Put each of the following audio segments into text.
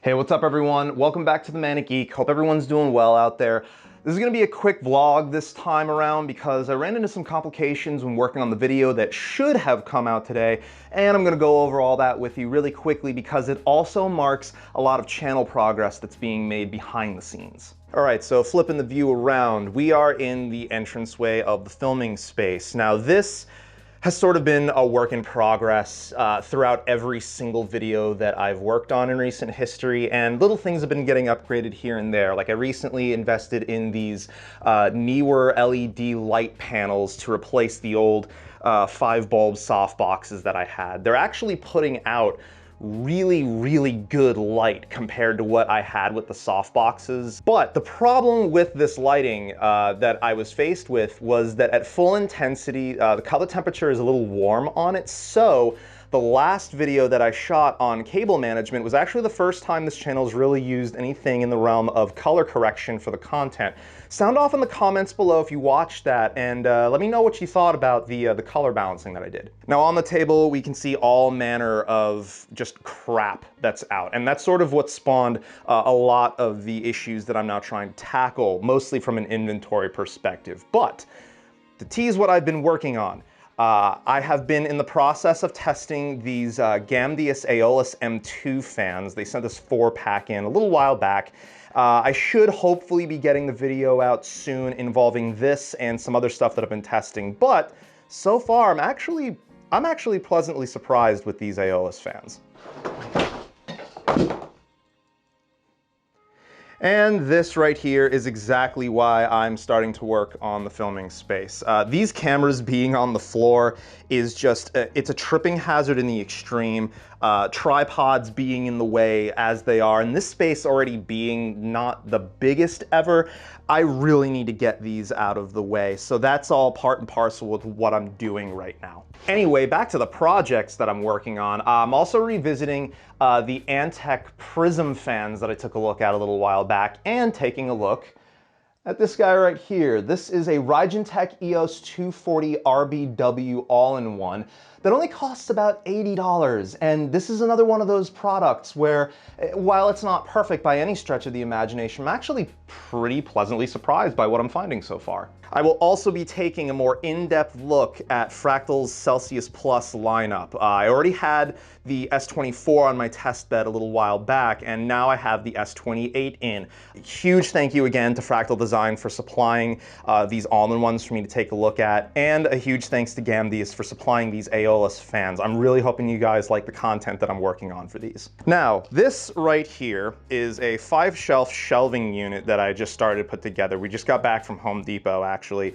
Hey, what's up everyone? Welcome back to the Manic Geek. Hope everyone's doing well out there. This is going to be a quick vlog this time around because I ran into some complications when working on the video that should have come out today, and I'm going to go over all that with you really quickly because it also marks a lot of channel progress that's being made behind the scenes. Alright, so flipping the view around, we are in the entranceway of the filming space. Now this has sort of been a work in progress throughout every single video that I've worked on in recent history, and little things have been getting upgraded here and there. Like I recently invested in these newer LED light panels to replace the old 5-bulb softboxes that I had. They're actually putting out really good light compared to what I had with the softboxes. But the problem with this lighting that I was faced with was that at full intensity, the color temperature is a little warm on it, so the last video that I shot on cable management was actually the first time this channel's really used anything in the realm of color correction for the content. Sound off in the comments below if you watched that, and let me know what you thought about the color balancing that I did. Now on the table we can see all manner of just crap that's out, and that's sort of what spawned a lot of the issues that I'm now trying to tackle, mostly from an inventory perspective. But to tease what I've been working on, I have been in the process of testing these Gamdius Aeolus M2 fans. They sent this 4-pack in a little while back. I should hopefully be getting the video out soon involving this and some other stuff that I've been testing, but so far I'm actually pleasantly surprised with these Aeolus fans. And this right here is exactly why I'm starting to work on the filming space. These cameras being on the floor is just, it's a tripping hazard in the extreme. Tripods being in the way as they are, and this space already being not the biggest ever, I really need to get these out of the way. So that's all part and parcel with what I'm doing right now. Anyway, back to the projects that I'm working on. I'm also revisiting the Antec Prizm fans that I took a look at a little while back, and taking a look at this guy right here. This is a Rigentech EOS 240 RBW all-in-one that only costs about $80, and this is another one of those products where, while it's not perfect by any stretch of the imagination, I'm actually pretty pleasantly surprised by what I'm finding so far. I will also be taking a more in-depth look at Fractal's Celsius Plus lineup. I already had the S24 on my test bed a little while back, and now I have the S28 in. Huge thank you again to Fractal Design for supplying these all-in-ones for me to take a look at, and a huge thanks to Gamdius for supplying these Aeolus fans. I'm really hoping you guys like the content that I'm working on for these. Now, this right here is a 5-shelf shelving unit that I just started to put together. We just got back from Home Depot, actually.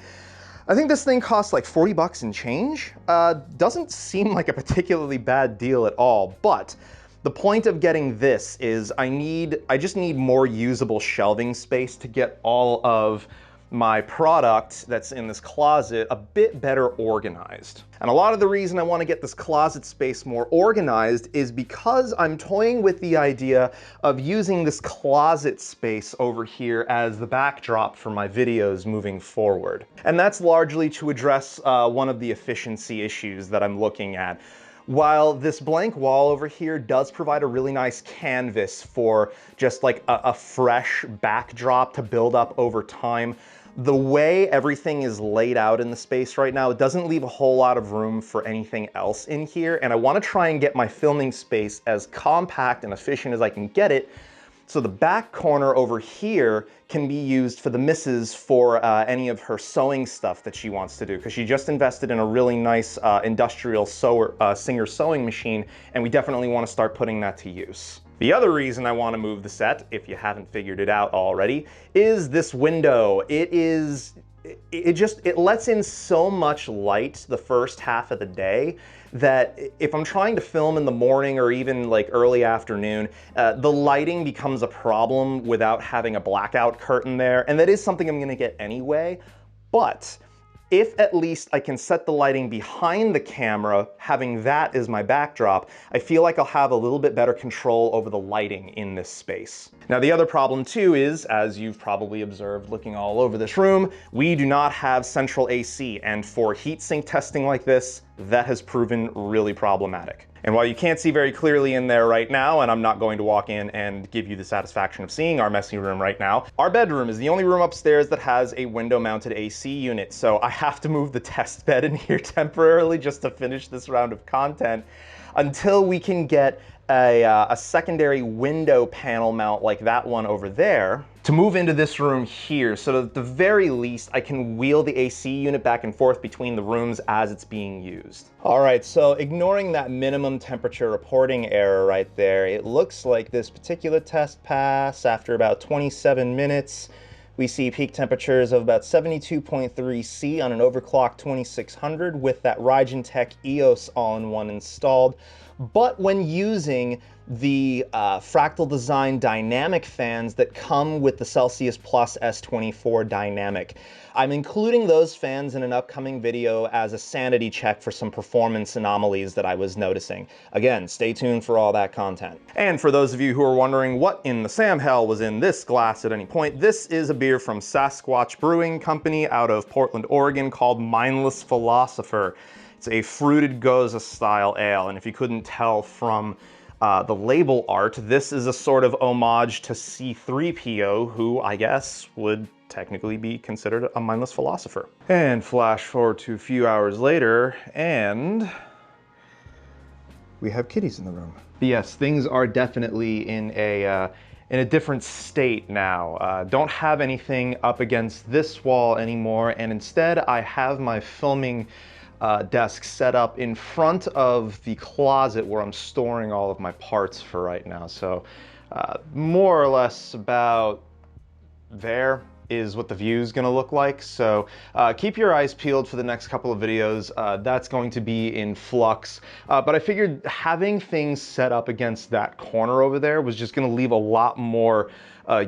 I think this thing costs like 40 bucks and change. Doesn't seem like a particularly bad deal at all, but the point of getting this is I just need more usable shelving space to get all of my product that's in this closet a bit better organized. And a lot of the reason I want to get this closet space more organized is because I'm toying with the idea of using this closet space over here as the backdrop for my videos moving forward. And that's largely to address one of the efficiency issues that I'm looking at. While this blank wall over here does provide a really nice canvas for just like a fresh backdrop to build up over time, the way everything is laid out in the space right now, it doesn't leave a whole lot of room for anything else in here, and I want to try and get my filming space as compact and efficient as I can get it, so the back corner over here can be used for the missus for any of her sewing stuff that she wants to do, because she just invested in a really nice industrial Singer sewing machine, and we definitely want to start putting that to use. The other reason I want to move the set, if you haven't figured it out already, is this window. It lets in so much light the first half of the day that if I'm trying to film in the morning or even like early afternoon, the lighting becomes a problem without having a blackout curtain there, and that is something I'm going to get anyway. But if at least I can set the lighting behind the camera, having that as my backdrop, I feel like I'll have a little bit better control over the lighting in this space. Now the other problem too is, as you've probably observed looking all over this room, we do not have central AC, and for heatsink testing like this, that has proven really problematic. And while you can't see very clearly in there right now, and I'm not going to walk in and give you the satisfaction of seeing our messy room right now, our bedroom is the only room upstairs that has a window-mounted AC unit. So I have to move the test bed in here temporarily just to finish this round of content until we can get a secondary window panel mount like that one over there to move into this room here, so that at the very least I can wheel the AC unit back and forth between the rooms as it's being used. All right, so ignoring that minimum temperature reporting error right there, it looks like this particular test pass, after about 27 minutes, we see peak temperatures of about 72.3 C on an overclocked 2600 with that Tech EOS all-in-one installed. But when using the Fractal Design dynamic fans that come with the Celsius Plus S24 Dynamic, I'm including those fans in an upcoming video as a sanity check for some performance anomalies that I was noticing. Again, stay tuned for all that content. And for those of you who are wondering what in the Sam hell was in this glass at any point, this is a beer from Sasquatch Brewing Company out of Portland, Oregon called Mindless Philosopher. It's a fruited goza style ale, and if you couldn't tell from the label art, this is a sort of homage to C-3PO, who I guess would technically be considered a mindless philosopher. And flash forward to a few hours later, and we have kitties in the room. But yes, things are definitely in a different state now. Don't have anything up against this wall anymore, and instead I have my filming desk set up in front of the closet where I'm storing all of my parts for right now. So more or less about there is what the view is going to look like. So keep your eyes peeled for the next couple of videos. That's going to be in flux. But I figured having things set up against that corner over there was just going to leave a lot more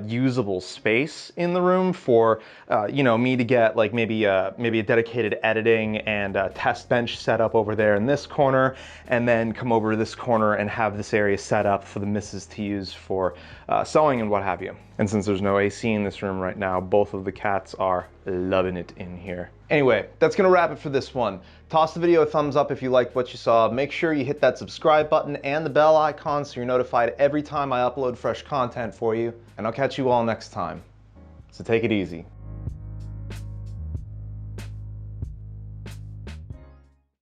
usable space in the room for you know, me to get like maybe a dedicated editing and test bench set up over there in this corner, and then come over to this corner and have this area set up for the missus to use for sewing and what have you. And since there's no AC in this room right now, both of the cats are loving it in here. Anyway, that's gonna wrap it for this one. Toss the video a thumbs up if you liked what you saw. Make sure you hit that subscribe button and the bell icon so you're notified every time I upload fresh content for you. And I'll catch you all next time. So take it easy.